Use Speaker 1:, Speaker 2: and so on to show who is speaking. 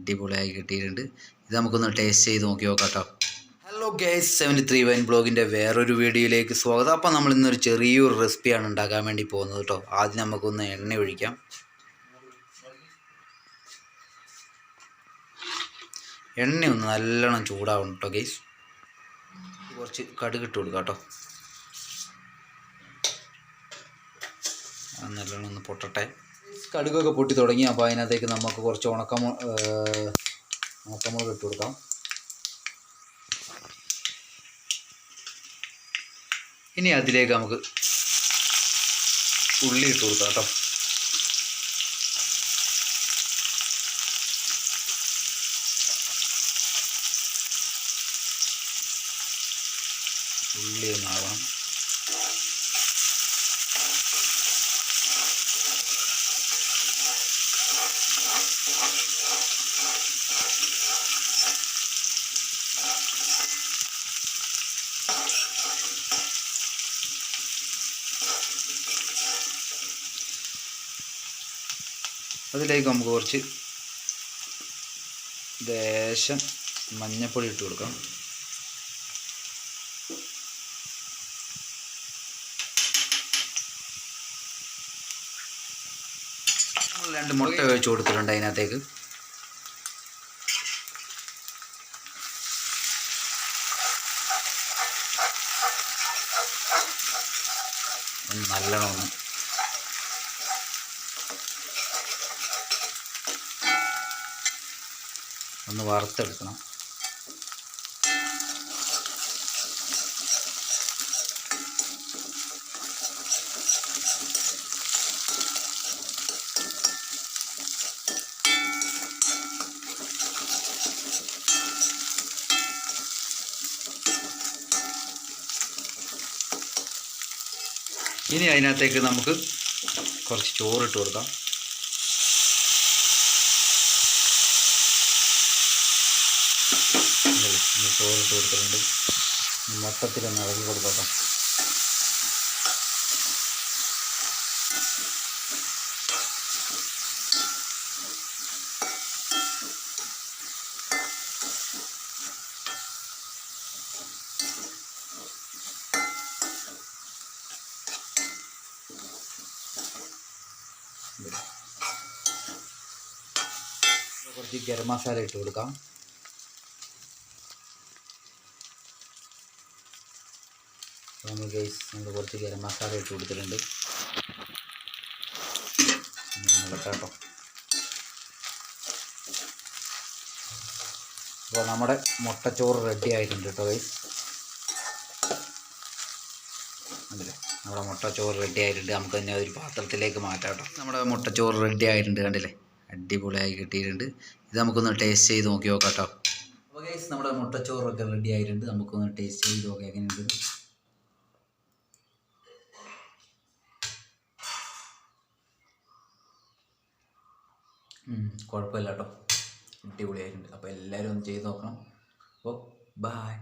Speaker 1: അടിപൊളിയായി കിട്ടിയിട്ടുണ്ട്. ഇത് നമുക്കൊന്ന് ടേസ്റ്റ് ചെയ്ത് നോക്കി നോക്കാം കേട്ടോ. ഹലോ ഗൈസ്, 73 വൈൻ ബ്ലോഗിൻ്റെ വേറൊരു വീഡിയോയിലേക്ക് സ്വാഗതം. അപ്പോൾ നമ്മൾ ഇന്നൊരു ചെറിയൊരു റെസിപ്പിയാണ് ഉണ്ടാക്കാൻ വേണ്ടി പോകുന്നത് കേട്ടോ. ആദ്യം നമുക്കൊന്ന് എണ്ണ ഒഴിക്കാം. എണ്ണ ഒന്ന് നല്ലോണം ചൂടാവണം കേട്ടോ ഗൈസ്. കുറച്ച് കടുക് ഇട്ട് കൊടുക്കാം കേട്ടോ. നല്ലോണം ഒന്ന് പൊട്ടട്ടെ. കടുകൊക്കെ പൊട്ടി തുടങ്ങി. അപ്പോൾ അതിനകത്തേക്ക് നമുക്ക് കുറച്ച് ഉണക്കമുളക് ഇട്ട് കൊടുക്കാം. ഇനി അതിലേക്ക് നമുക്ക് ഉള്ളി ഇട്ട് കൊടുക്കാം കേട്ടോ. ഉള്ളി ഒന്നാവണം. അതിലേക്ക് നമുക്ക് കുറച്ച് ലേശം മഞ്ഞൾപ്പൊടി ഇട്ട് കൊടുക്കാം. നമ്മൾ 2 മുട്ട ഒഴിച്ച് കൊടുത്തിട്ടുണ്ട് അതിനകത്തേക്ക്. നല്ലോണം ഒന്ന് വറുത്തെടുക്കണം. ഇനി അതിനകത്തേക്ക് നമുക്ക് കുറച്ച് ചോറിട്ട് കൊടുക്കാം. ചോറിട്ട് കൊടുത്തിട്ടുണ്ട്. മൊത്തത്തിലൊന്ന് ഇളക്കി കൊടുക്കാം. കുറച്ച് ഗരം മസാല ഇട്ട് കൊടുക്കാം. നമ്മൾ കുറച്ച് ഗരം മസാല ഇട്ട് കൊടുത്തിട്ടുണ്ട്. കേട്ടോ. അപ്പോൾ നമ്മുടെ മുട്ടച്ചോറ് റെഡി ആയിട്ടുണ്ട് കേട്ടോ ഗൈസ്. കണ്ടില്ലേ, നമ്മുടെ മുട്ടച്ചോറ് റെഡി ആയിട്ടുണ്ട്. നമുക്ക് തന്നെ ഒരു പാത്രത്തിലേക്ക് മാറ്റാം കേട്ടോ. നമ്മുടെ മുട്ടച്ചോറ് റെഡി ആയിട്ടുണ്ട്. കണ്ടില്ലേ, അടിപൊളിയായി കിട്ടിയിട്ടുണ്ട്. ഇത് നമുക്കൊന്ന് ടേസ്റ്റ് ചെയ്ത് നോക്കി നോക്കാം കേട്ടോ. അപ്പോൾ ഗൈസ്, നമ്മുടെ മുട്ടച്ചോറൊക്കെ റെഡി ആയിട്ടുണ്ട്. നമുക്കൊന്ന് ടേസ്റ്റ് ചെയ്ത് നോക്കാം എങ്ങനെയുണ്ട്. കുഴപ്പമില്ല കേട്ടോ, അടിപൊളിയായിട്ടുണ്ട്. അപ്പോൾ എല്ലാവരും ഒന്ന് ചെയ്ത് നോക്കണം. അപ്പോൾ ബൈ.